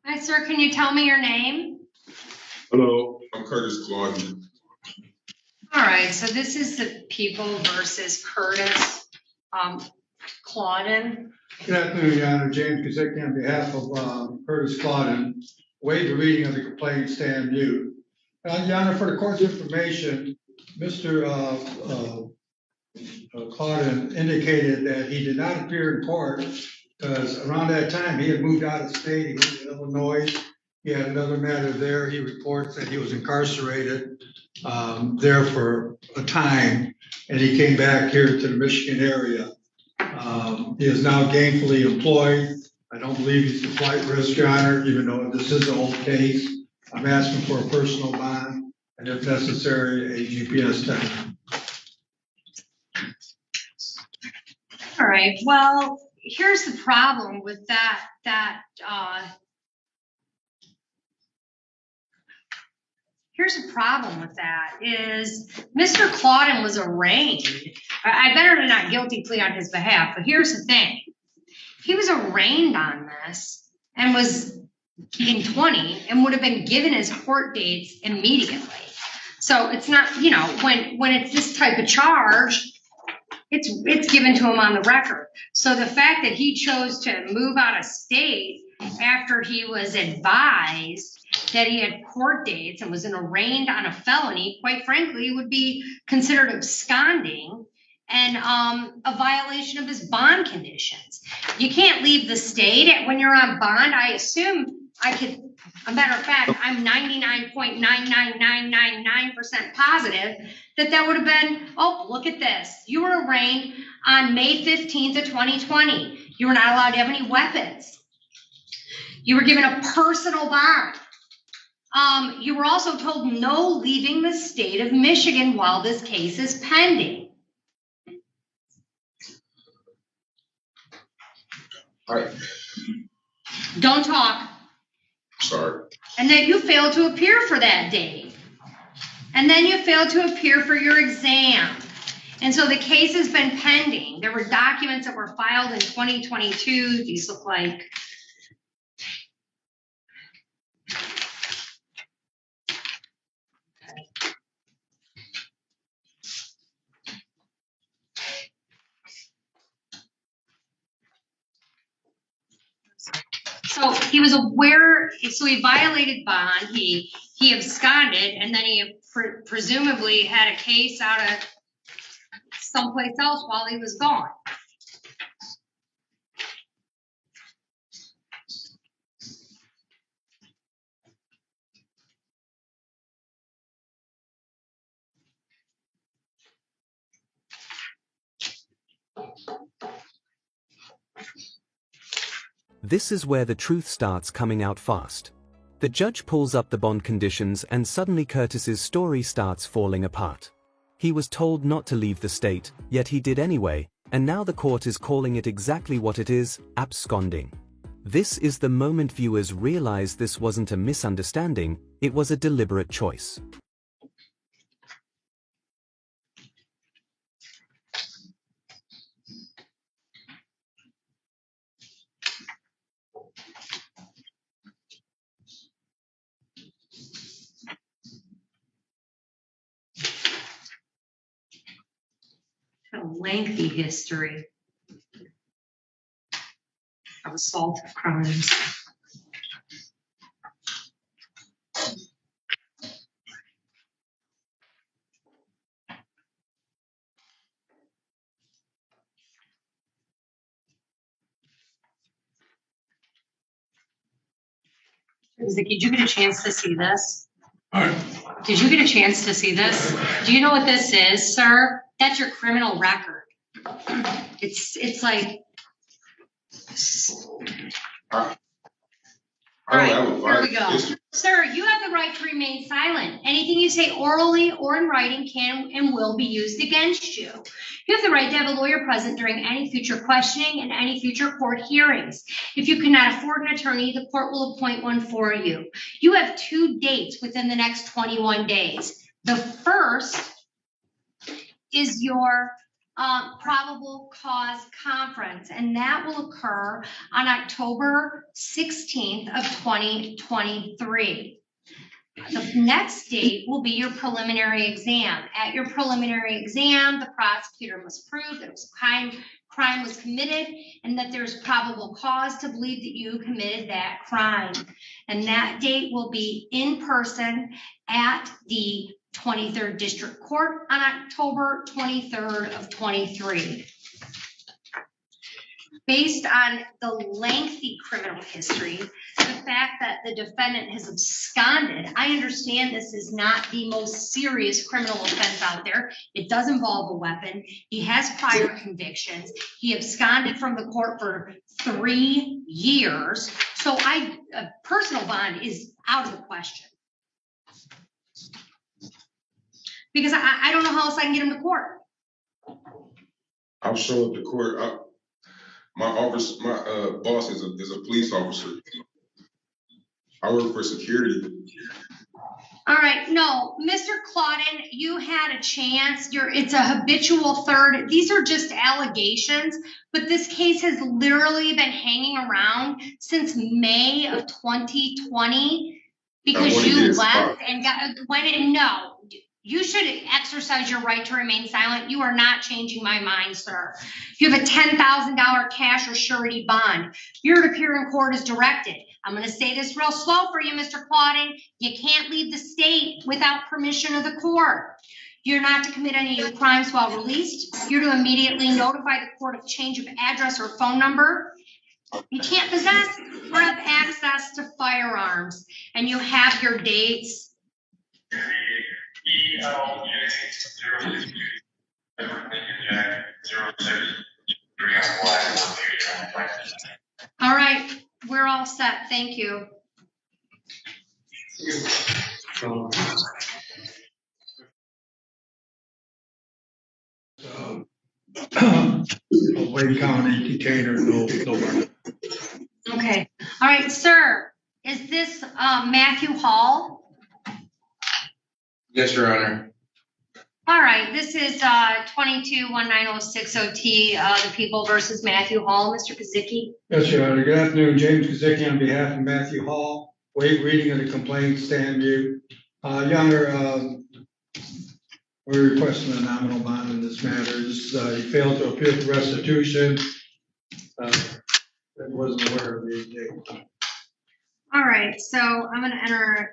Hi, sir. Can you tell me your name? Hello, I'm Curtis Claude. All right. So this is the People versus Curtis Clauden. Good afternoon, Your Honor. James Kazicki on behalf of Curtis Clauden. Waive the reading of the complaint, stand mute. Your Honor, for the court's information, Mr. Clauden indicated that he did not appear in court because around that time he had moved out of state. He went to Illinois. He had another matter there. He reports that he was incarcerated there for a time, and he came back here to the Michigan area. He is now gainfully employed. I don't believe he's a flight risk, Your Honor, even though this is an old case. I'm asking for a personal bond and, if necessary, a GPS tag. All right. Well, here's the problem with that. Here's the problem with that is Mr. Clauden was arraigned. I entered a not guilty plea on his behalf, but here's the thing. He was arraigned on this and was in 20 and would have been given his court dates immediately. So it's not, you know, when it's this type of charge, it's given to him on the record. So the fact that he chose to move out of state after he was advised that he had court dates and was arraigned on a felony, quite frankly, would be considered absconding and a violation of his bond conditions. You can't leave the state when you're on bond. I assume I could, a matter of fact, I'm 99.99999% positive that would have been, oh, look at this. You were arraigned on May 15th of 2020. You were not allowed to have any weapons. You were given a personal bond. You were also told no leaving the state of Michigan while this case is pending. All right. Don't talk. Sorry. And then you failed to appear for that date. And then you failed to appear for your exam. And so the case has been pending. There were documents that were filed in 2022. These look like so he was aware, so he violated bond, he absconded, and then he presumably had a case out of someplace else while he was gone. This is where the truth starts coming out fast. The judge pulls up the bond conditions and suddenly Curtis's story starts falling apart. He was told not to leave the state, yet he did anyway, and now the court is calling it exactly what it is, absconding. This is the moment viewers realize this wasn't a misunderstanding, it was a deliberate choice. A lengthy history of assault crimes. Did you get a chance to see this? Did you get a chance to see this? Do you know what this is, sir? That's your criminal record. It's like. All right, here we go. Sir, you have the right to remain silent. Anything you say orally or in writing can and will be used against you. You have the right to have a lawyer present during any future questioning and any future court hearings. If you cannot afford an attorney, the court will appoint one for you. You have 2 dates within the next 21 days. The first is your probable cause conference, and that will occur on October 16th of 2023. The next date will be your preliminary exam. At your preliminary exam, the prosecutor must prove that crime was committed and that there's probable cause to believe that you committed that crime. And that date will be in person at the 23rd District Court on October 23rd of 23. Based on the lengthy criminal history, the fact that the defendant has absconded, I understand this is not the most serious criminal offense out there. It does involve a weapon. He has prior convictions. He absconded from the court for 3 years. So a personal bond is out of the question. Because I don't know how else I can get him to court. I'll show up to court. My boss is a police officer. I work for security. All right, no, Mr. Claudin, you had a chance. It's a habitual third. These are just allegations, but this case has literally been hanging around since May of 2020 because you left and went in. No, you should exercise your right to remain silent. You are not changing my mind, sir. You have a $10,000 cash or surety bond. You're to appear in court as directed. I'm going to say this real slow for you, Mr. Claudin. You can't leave the state without permission of the court. You're not to commit any new crimes while released. You're to immediately notify the court of change of address or phone number. You can't possess or have access to firearms. And you have your dates. All right, we're all set. Thank you. Wayne County detainer, no. Okay. All right, sir. Is this Matthew Hall? Yes, Your Honor. All right. This is 22-19060T, the People versus Matthew Hall. Mr. Kazicki. Yes, Your Honor. Good afternoon. James Kazicki on behalf of Matthew Hall. Waive reading of the complaint, stand mute. Your Honor, we're requesting a nominal bond in this matter. He failed to appear for restitution. I wasn't aware of the date. All right. So I'm going to enter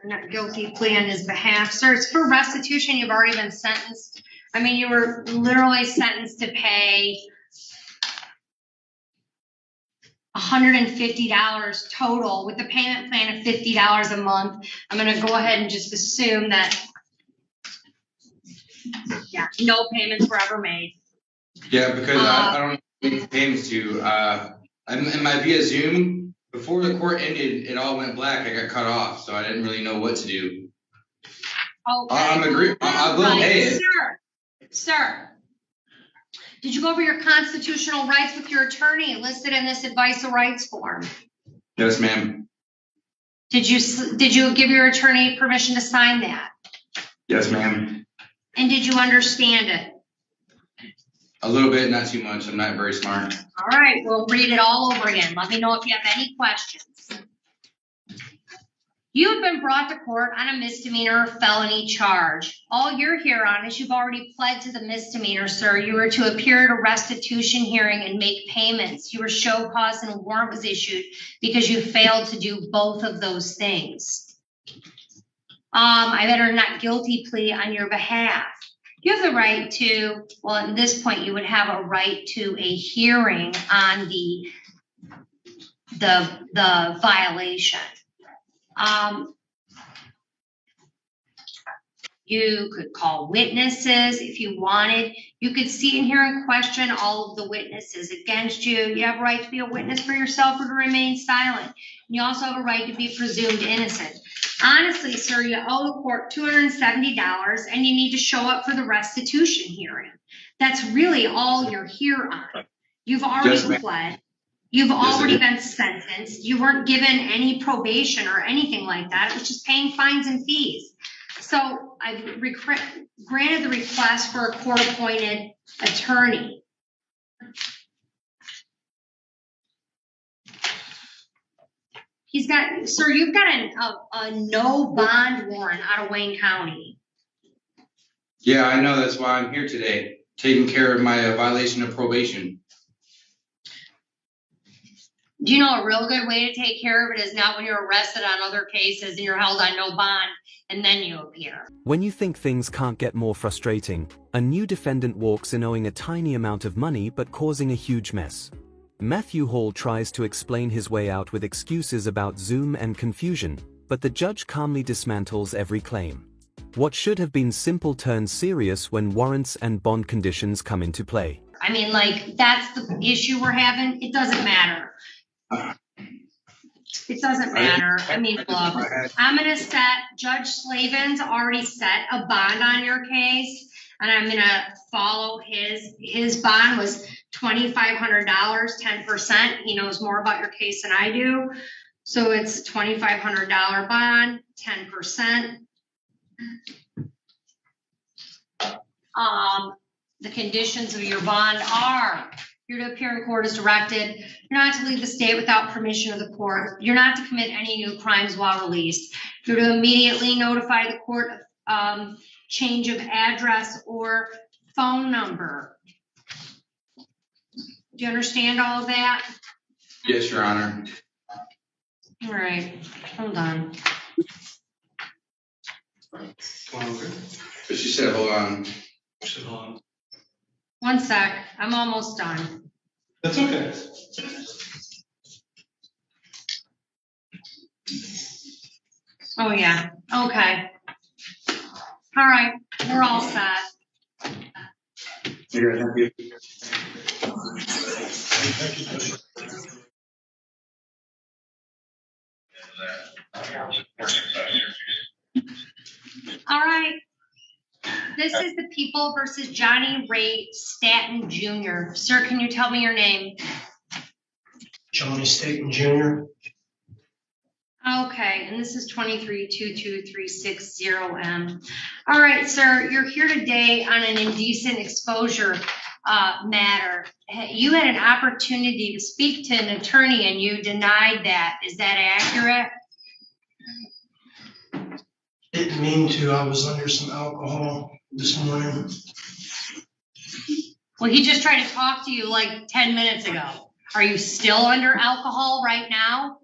a not guilty plea on his behalf. Sir, it's for restitution. You've already been sentenced. I mean, you were literally sentenced to pay $150 total with the payment plan of $50 a month. I'm going to go ahead and just assume that, yeah, no payments were ever made. Yeah, because I don't make payments to. In my via Zoom, before the court ended, it all went black. I got cut off, so I didn't really know what to do. Okay. I'm agreeing. I'll go pay it. Sir, did you go over your constitutional rights with your attorney listed in this advice of rights form? Yes, ma'am. Did you give your attorney permission to sign that? Yes, ma'am. And did you understand it? A little bit, not too much. I'm not very smart. All right, we'll read it all over again. Let me know if you have any questions. You have been brought to court on a misdemeanor or felony charge. All you're here on is you've already pled to the misdemeanor, sir. You were to appear at a restitution hearing and make payments. You were show cause and a warrant was issued because you failed to do both of those things. I've entered a not guilty plea on your behalf. You have the right to, well, at this point, you would have a right to a hearing on the violation. You could call witnesses if you wanted. You could see and hear and question all of the witnesses against you. You have a right to be a witness for yourself or to remain silent. And you also have a right to be presumed innocent. Honestly, sir, you owe the court $270 and you need to show up for the restitution hearing. That's really all you're here on. You've already pled. You've already been sentenced. You weren't given any probation or anything like that. It was just paying fines and fees. So I've granted the request for a court-appointed attorney. Sir, you've got a no bond warrant out of Wayne County. Yeah, I know. That's why I'm here today, taking care of my violation of probation. Do you know a real good way to take care of it is not when you're arrested on other cases and you're held on no bond and then you appear. When you think things can't get more frustrating, a new defendant walks in owing a tiny amount of money but causing a huge mess. Matthew Hall tries to explain his way out with excuses about Zoom and confusion, but the judge calmly dismantles every claim. What should have been simple turns serious when warrants and bond conditions come into play. I mean, like, that's the issue we're having. It doesn't matter. It doesn't matter. I mean, look, I'm going to Judge Slavin's already set a bond on your case, and I'm going to follow his bond was $2,500, 10%. He knows more about your case than I do. So it's $2,500 bond, 10%. The conditions of your bond are: you're to appear in court as directed. You're not to leave the state without permission of the court. You're not to commit any new crimes while released. You're to immediately notify the court of change of address or phone number. Do you understand all of that? Yes, Your Honor. All right, hold on. Come on over. But she said, hold on. Hold on. One sec, I'm almost done. That's okay. Oh yeah, okay. All right, we're all set. Here, thank you. All right. This is the People versus Johnny Ray Staton Jr. Sir, can you tell me your name? Johnny Staton Jr. Okay, and this is 2322360M. All right, sir, you're here today on an indecent exposure matter. You had an opportunity to speak to an attorney and you denied that. Is that accurate? Didn't mean to. I was under some alcohol this morning. Well, he just tried to talk to you like 10 minutes ago. Are you still under alcohol right now?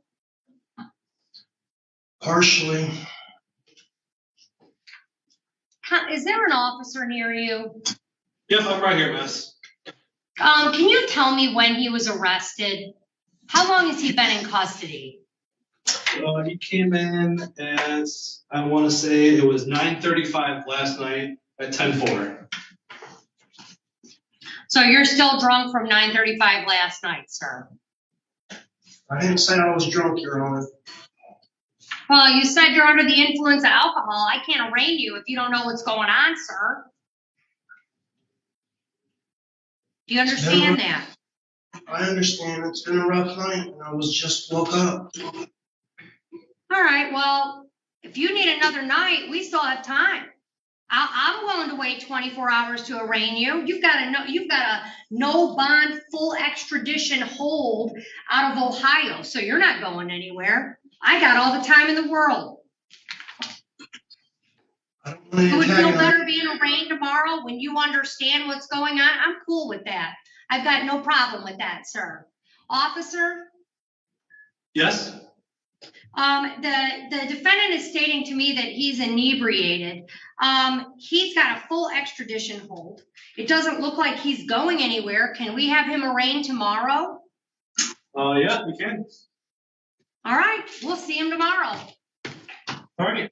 Partially. Is there an officer near you? Yep, I'm right here, miss. Can you tell me when he was arrested? How long has he been in custody? He came in as, I want to say it was 9:35 last night at 10:04. So you're still drunk from 9:35 last night, sir? I didn't say I was drunk, Your Honor. Well, you said you're under the influence of alcohol. I can't arraign you if you don't know what's going on, sir. Do you understand that? I understand. It's been a rough night and I was just woke up. All right, well, if you need another night, we still have time. I'm willing to wait 24 hours to arraign you. You've got a no bond full extradition hold out of Ohio, so you're not going anywhere. I got all the time in the world. You would feel better being arraigned tomorrow when you understand what's going on. I'm cool with that. I've got no problem with that, sir. Officer? Yes? The defendant is stating to me that he's inebriated. He's got a full extradition hold. It doesn't look like he's going anywhere. Can we have him arraigned tomorrow? Yeah, we can. All right, we'll see him tomorrow. All right.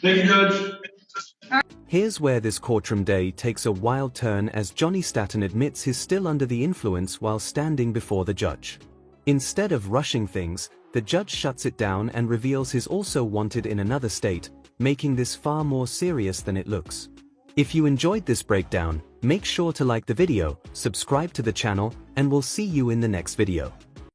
Thank you, Judge. Here's where this courtroom day takes a wild turn as Johnny Staton admits he's still under the influence while standing before the judge. Instead of rushing things, the judge shuts it down and reveals he's also wanted in another state, making this far more serious than it looks. If you enjoyed this breakdown, make sure to like the video, subscribe to the channel, and we'll see you in the next video.